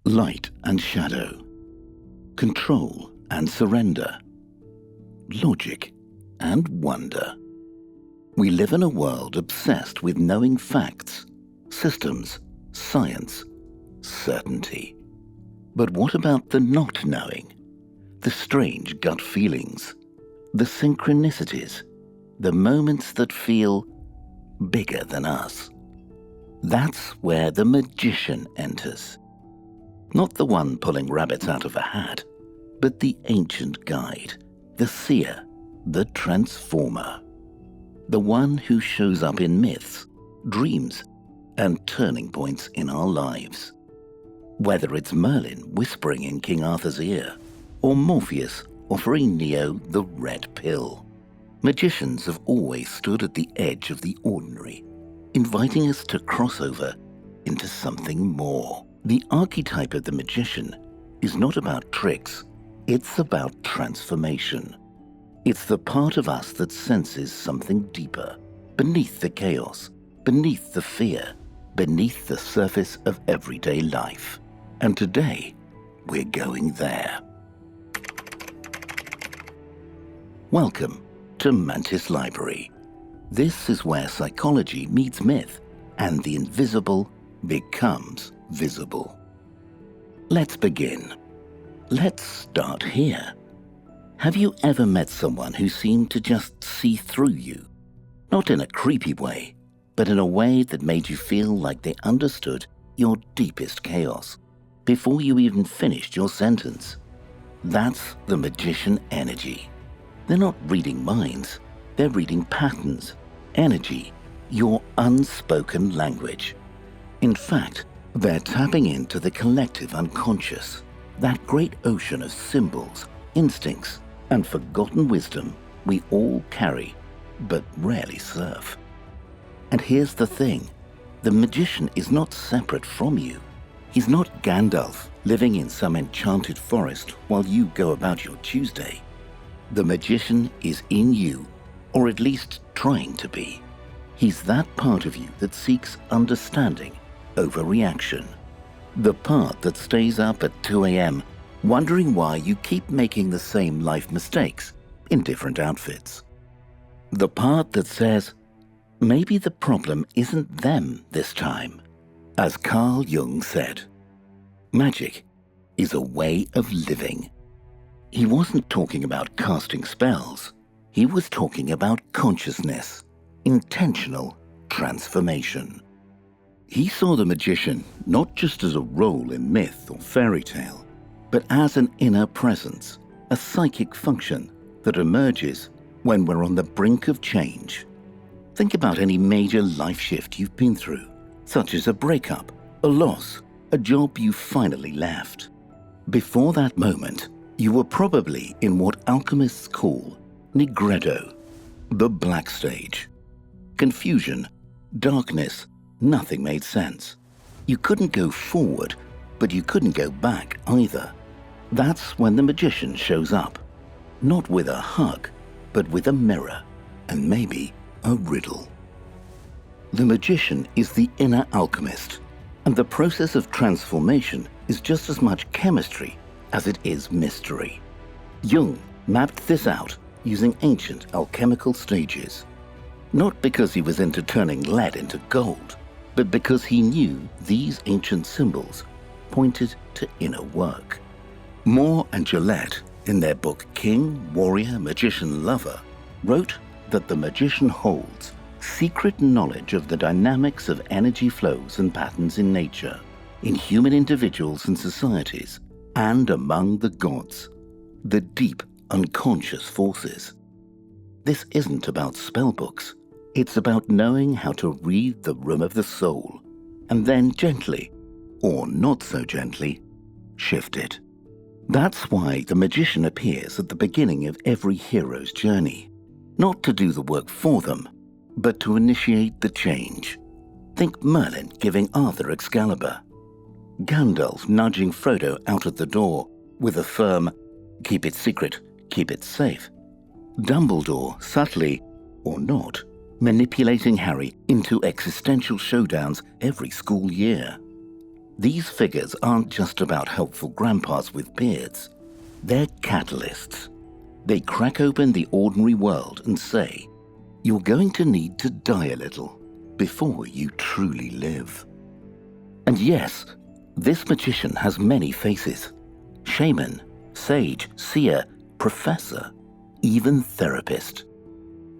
light and shadow, control and surrender, logic and wonder. We live in a world obsessed with knowing facts, systems, science, certainty. But what about the not knowing? The strange gut feelings, the synchronicities, the moments that feel bigger than us. That's where the magician enters. Not the one pulling rabbits out of a hat, but the ancient guide, the seer, the transformer. The one who shows up in myths, dreams, and turning points in our lives. Whether it's Merlin whispering in King Arthur's ear, or Morpheus offering Neo the red pill. Magicians have always stood at the edge of the ordinary, inviting us to cross over into something more. The archetype of the magician is not about tricks, it's about transformation. It's the part of us that senses something deeper, beneath the chaos, beneath the fear, beneath the surface of everyday life. And today, we're going there. Welcome to Mantis Library. This is where psychology meets myth and the invisible becomes visible. Let's begin. Let's start here. Have you ever met someone who seemed to just see through you? Not in a creepy way, but in a way that made you feel like they understood your deepest chaos before you even finished your sentence. That's the magician energy. They're not reading minds, they're reading patterns, energy, your unspoken language. In fact, they're tapping into the collective unconscious, that great ocean of symbols, instincts, and forgotten wisdom we all carry, but rarely serve. And here's the thing, the magician is not separate from you. He's not Gandalf living in some enchanted forest while you go about your Tuesday. The magician is in you, or at least trying to be. He's that part of you that seeks understanding over reaction. The part that stays up at 2 a.m. wondering why you keep making the same life mistakes in different outfits. The part that says, maybe the problem isn't them this time. As Carl Jung said, magic is a way of living. He wasn't talking about casting spells. He was talking about consciousness, intentional transformation. He saw the magician not just as a role in myth or fairy tale, but as an inner presence, a psychic function that emerges when we're on the brink of change. Think about any major life shift you've been through, such as a breakup, a loss, a job you finally left. Before that moment, you were probably in what alchemists call nigredo, the black stage. Confusion, darkness, nothing made sense. You couldn't go forward, but you couldn't go back either. That's when the magician shows up, not with a hug, but with a mirror, and maybe a riddle. The magician is the inner alchemist, and the process of transformation is just as much chemistry as it is mystery. Jung mapped this out using ancient alchemical stages, not because he was into turning lead into gold, but because he knew these ancient symbols pointed to inner work. Moore and Gillette, in their book King, Warrior, Magician, Lover, wrote that the magician holds secret knowledge of the dynamics of energy flows and patterns in nature, in human individuals and societies, and among the gods, the deep unconscious forces. This isn't about spellbooks. It's about knowing how to read the room of the soul, and then gently, or not so gently, shift it. That's why the magician appears at the beginning of every hero's journey, not to do the work for them, but to initiate the change. Think Merlin giving Arthur Excalibur, Gandalf nudging Frodo out of the door with a firm, keep it secret, keep it safe. Dumbledore subtly, or not, manipulating Harry into existential showdowns every school year. These figures aren't just about helpful grandpas with beards. They're catalysts. They crack open the ordinary world and say, you're going to need to die a little before you truly live. And yes, this magician has many faces. Shaman, sage, seer, professor, even therapist.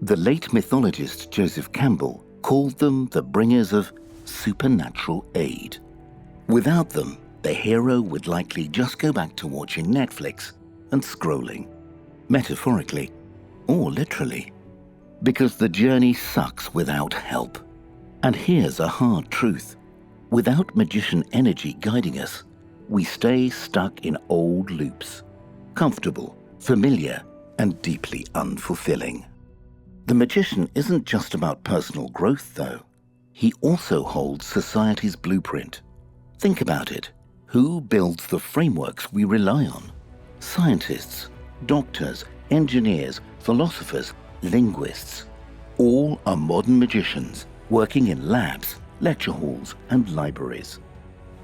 The late mythologist Joseph Campbell called them the bringers of supernatural aid. Without them, the hero would likely just go back to watching Netflix and scrolling, metaphorically or literally, because the journey sucks without help. And here's a hard truth. Without magician energy guiding us, we stay stuck in old loops, comfortable, familiar, and deeply unfulfilling. The magician isn't just about personal growth, though. He also holds society's blueprint. Think about it. Who builds the frameworks we rely on? Scientists, doctors, engineers, philosophers, linguists. All are modern magicians working in labs, lecture halls, and libraries.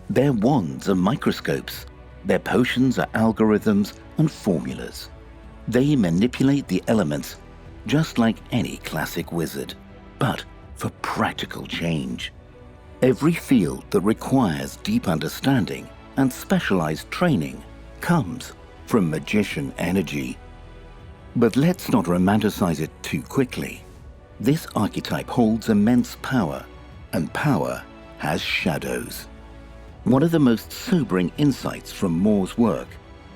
Their wands are microscopes. Their potions are algorithms and formulas. They manipulate the elements just like any classic wizard, but for practical change. Every field that requires deep understanding and specialized training comes from magician energy. But let's not romanticize it too quickly. This archetype holds immense power, and power has shadows. One of the most sobering insights from Moore's work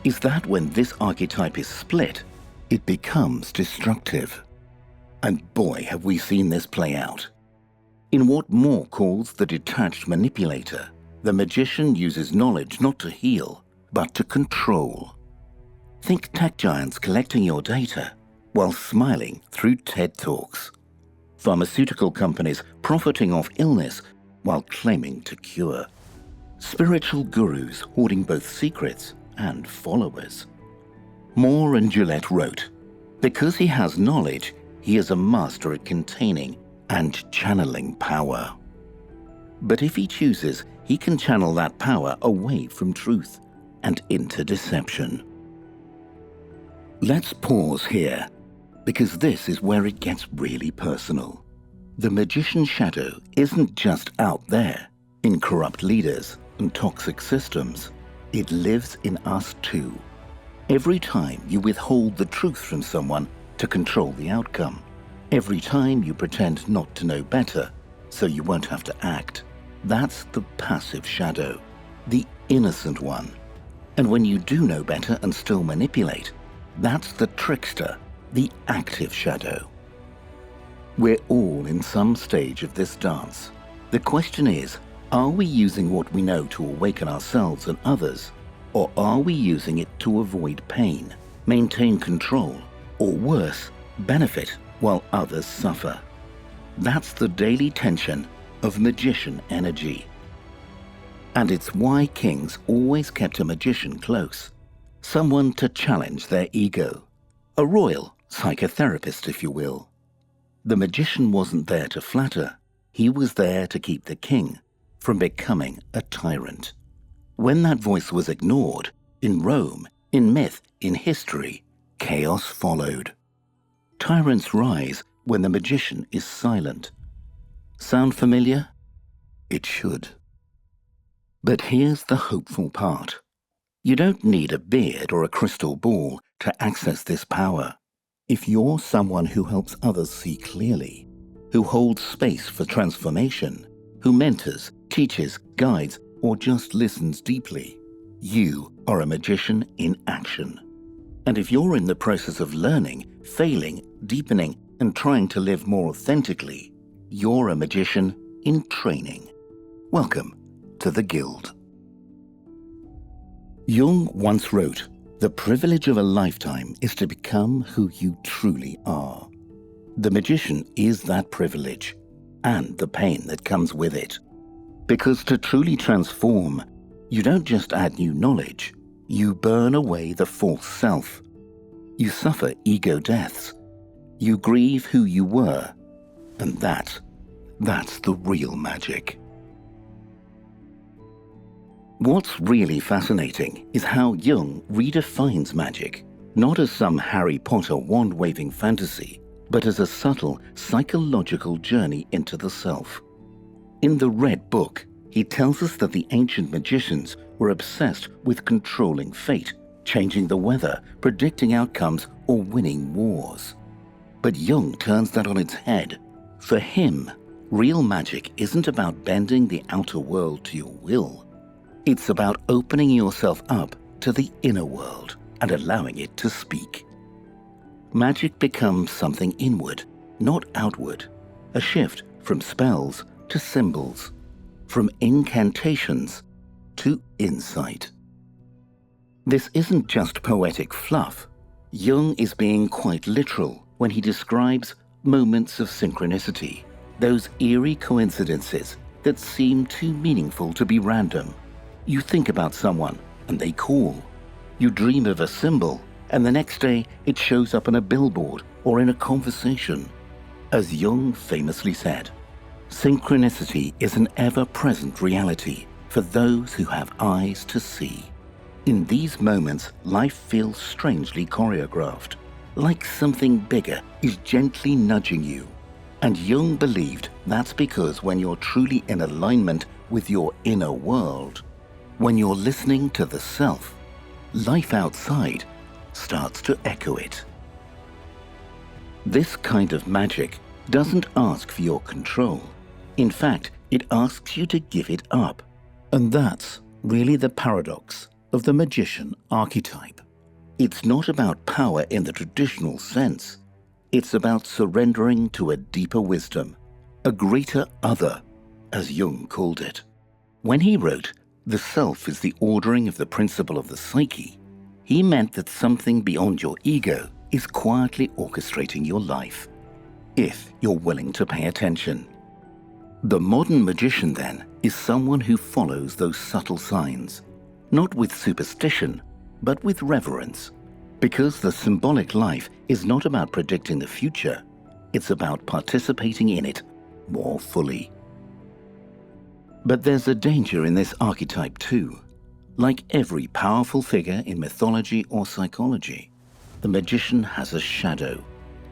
is that when this archetype is split, it becomes destructive. And boy, have we seen this play out. In what Moore calls the detached manipulator, the magician uses knowledge not to heal, but to control. Think tech giants collecting your data while smiling through TED Talks. Pharmaceutical companies profiting off illness while claiming to cure. Spiritual gurus hoarding both secrets and followers. Moore and Gillette wrote, because he has knowledge, he is a master at containing and channeling power. But if he chooses, he can channel that power away from truth and into deception. Let's pause here, because this is where it gets really personal. The magician's shadow isn't just out there, in corrupt leaders and toxic systems. It lives in us too. Every time you withhold the truth from someone to control the outcome, every time you pretend not to know better so you won't have to act, that's the passive shadow, the innocent one. And when you do know better and still manipulate, that's the trickster, the active shadow. We're all in some stage of this dance. The question is, are we using what we know to awaken ourselves and others, or are we using it to avoid pain, maintain control, or worse, benefit while others suffer? That's the daily tension of magician energy. And it's why kings always kept a magician close, someone to challenge their ego, a royal psychotherapist, if you will. The magician wasn't there to flatter, he was there to keep the king from becoming a tyrant. When that voice was ignored, in Rome, in myth, in history, chaos followed. Tyrants rise when the magician is silent. Sound familiar? It should. But here's the hopeful part. You don't need a beard or a crystal ball to access this power. If you're someone who helps others see clearly, who holds space for transformation, who mentors, teaches, guides, or just listens deeply, you are a magician in action. And if you're in the process of learning, failing, deepening, and trying to live more authentically, you're a magician in training. Welcome to the Guild. Jung once wrote, "The privilege of a lifetime is to become who you truly are." The magician is that privilege, and the pain that comes with it. Because to truly transform, you don't just add new knowledge, you burn away the false self. You suffer ego deaths. You grieve who you were, and that's the real magic. What's really fascinating is how Jung redefines magic, not as some Harry Potter wand-waving fantasy, but as a subtle psychological journey into the self. In the Red Book, he tells us that the ancient magicians were obsessed with controlling fate, changing the weather, predicting outcomes, or winning wars. But Jung turns that on its head. For him, real magic isn't about bending the outer world to your will. It's about opening yourself up to the inner world and allowing it to speak. Magic becomes something inward, not outward, a shift from spells to symbols, from incantations to insight. This isn't just poetic fluff. Jung is being quite literal when he describes moments of synchronicity, those eerie coincidences that seem too meaningful to be random. You think about someone and they call. You dream of a symbol and the next day it shows up on a billboard or in a conversation. As Jung famously said, synchronicity is an ever-present reality for those who have eyes to see. In these moments, life feels strangely choreographed, like something bigger is gently nudging you. And Jung believed that's because when you're truly in alignment with your inner world, when you're listening to the self, life outside starts to echo it. This kind of magic doesn't ask for your control. In fact, it asks you to give it up. And that's really the paradox of the magician archetype. It's not about power in the traditional sense. It's about surrendering to a deeper wisdom, a greater other, as Jung called it. When he wrote, "The self is the ordering of the principle of the psyche," he meant that something beyond your ego is quietly orchestrating your life, if you're willing to pay attention. The modern magician, then, is someone who follows those subtle signs, not with superstition, but with reverence, because the symbolic life is not about predicting the future, it's about participating in it more fully. But there's a danger in this archetype too. Like every powerful figure in mythology or psychology, the magician has a shadow.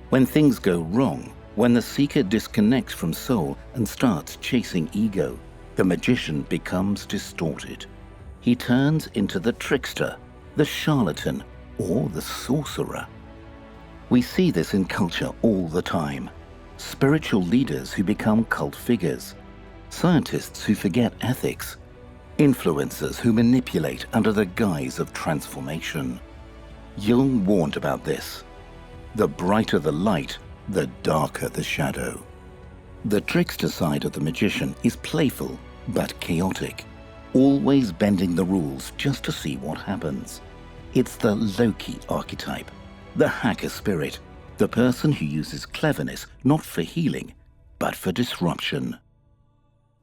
When things go wrong, when the seeker disconnects from soul and starts chasing ego, the magician becomes distorted. He turns into the trickster, the charlatan, or the sorcerer. We see this in culture all the time. Spiritual leaders who become cult figures, scientists who forget ethics, influencers who manipulate under the guise of transformation. Jung warned about this. The brighter the light, the darker the shadow. The trickster side of the magician is playful but chaotic, always bending the rules just to see what happens. It's the Loki archetype, the hacker spirit, the person who uses cleverness not for healing, but for disruption.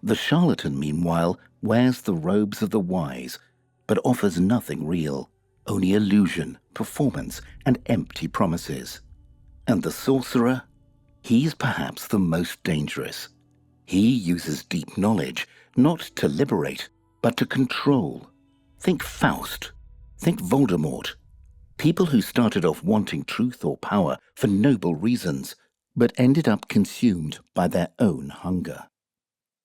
The charlatan, meanwhile, wears the robes of the wise, but offers nothing real, only illusion, performance, and empty promises. And the sorcerer? He's perhaps the most dangerous. He uses deep knowledge, not to liberate, but to control. Think Faust. Think Voldemort. People who started off wanting truth or power for noble reasons, but ended up consumed by their own hunger.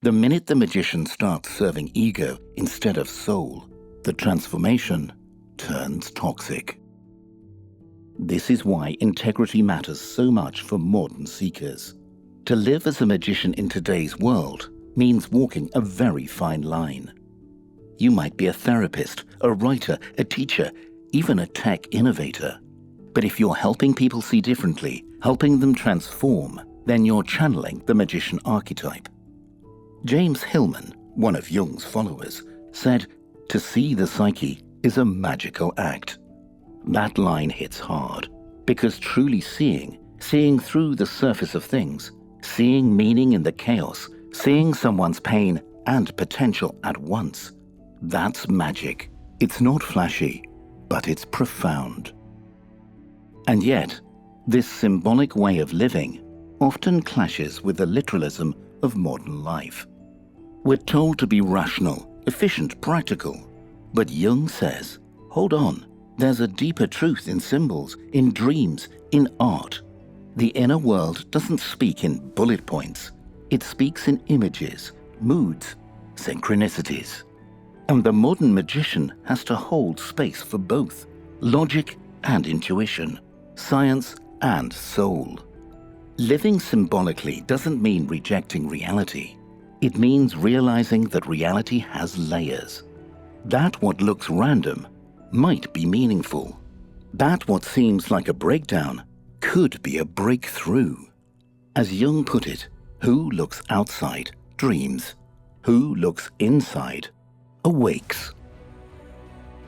The minute the magician starts serving ego instead of soul, the transformation turns toxic. This is why integrity matters so much for modern seekers. To live as a magician in today's world means walking a very fine line. You might be a therapist, a writer, a teacher, even a tech innovator. But if you're helping people see differently, helping them transform, then you're channeling the magician archetype. James Hillman, one of Jung's followers, said, "To see the psyche is a magical act." That line hits hard, because truly seeing through the surface of things, seeing meaning in the chaos, seeing someone's pain and potential at once, that's magic. It's not flashy, but it's profound. And yet, this symbolic way of living often clashes with the literalism of modern life. We're told to be rational, efficient, practical. But Jung says, hold on, there's a deeper truth in symbols, in dreams, in art. The inner world doesn't speak in bullet points. It speaks in images, moods, synchronicities. And the modern magician has to hold space for both, logic and intuition, science and soul. Living symbolically doesn't mean rejecting reality. It means realizing that reality has layers. That what looks random might be meaningful. That what seems like a breakdown could be a breakthrough. As Jung put it, who looks outside dreams. Who looks inside awakes.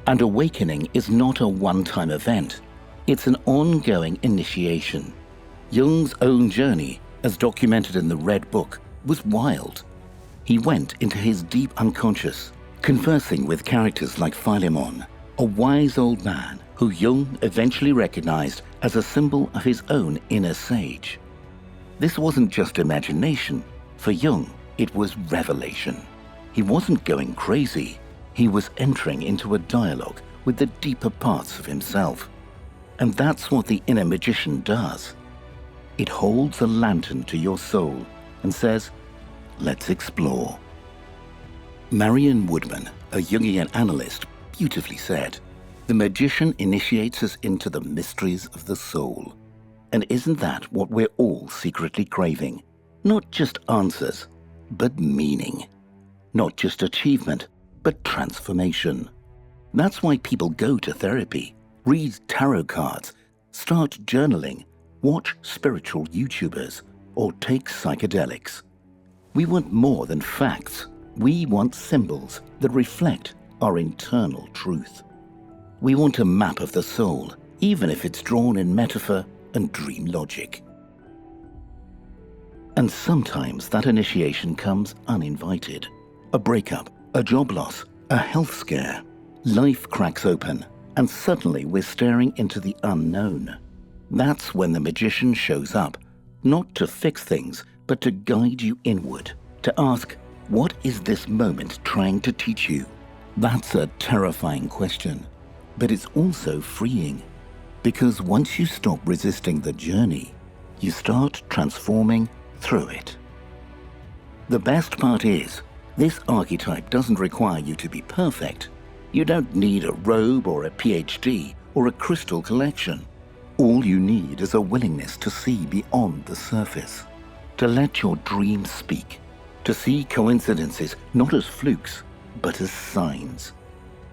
And awakening is not a one-time event. It's an ongoing initiation. Jung's own journey, as documented in the Red Book, was wild. He went into his deep unconscious, conversing with characters like Philemon, a wise old man who Jung eventually recognized as a symbol of his own inner sage. This wasn't just imagination. For Jung, it was revelation. He wasn't going crazy. He was entering into a dialogue with the deeper parts of himself. And that's what the inner magician does. It holds a lantern to your soul and says, let's explore. Marion Woodman, a Jungian analyst, beautifully said, the magician initiates us into the mysteries of the soul. And isn't that what we're all secretly craving? Not just answers, but meaning. Not just achievement, but transformation. That's why people go to therapy, read tarot cards, start journaling, watch spiritual YouTubers, or take psychedelics. We want more than facts. We want symbols that reflect our internal truth. We want a map of the soul, even if it's drawn in metaphor and dream logic. And sometimes that initiation comes uninvited. A breakup, a job loss, a health scare. Life cracks open, and suddenly we're staring into the unknown. That's when the magician shows up, not to fix things, but to guide you inward, to ask, what is this moment trying to teach you? That's a terrifying question, but it's also freeing, because once you stop resisting the journey, you start transforming through it. The best part is, this archetype doesn't require you to be perfect. You don't need a robe or a PhD or a crystal collection. All you need is a willingness to see beyond the surface, to let your dreams speak, to see coincidences not as flukes, but as signs,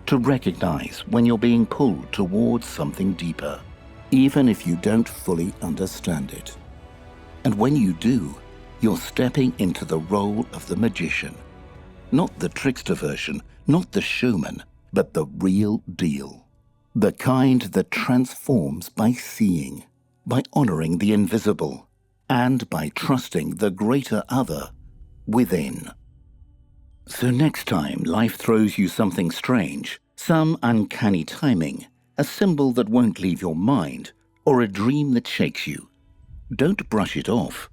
to recognize when you're being pulled towards something deeper, even if you don't fully understand it. And when you do, you're stepping into the role of the magician. Not the trickster version, not the showman, but the real deal. The kind that transforms by seeing, by honoring the invisible, and by trusting the greater other within. So next time life throws you something strange, some uncanny timing, a symbol that won't leave your mind, or a dream that shakes you, don't brush it off.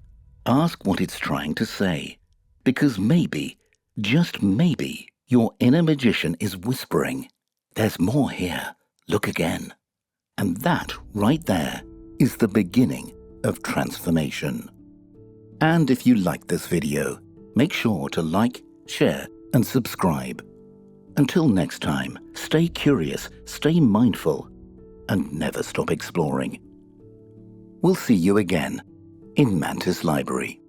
Ask what it's trying to say, because maybe, just maybe, your inner magician is whispering, there's more here, look again. And that, right there, is the beginning of transformation. And if you liked this video, make sure to like, share, and subscribe. Until next time, stay curious, stay mindful, and never stop exploring. We'll see you again in Mantis Library.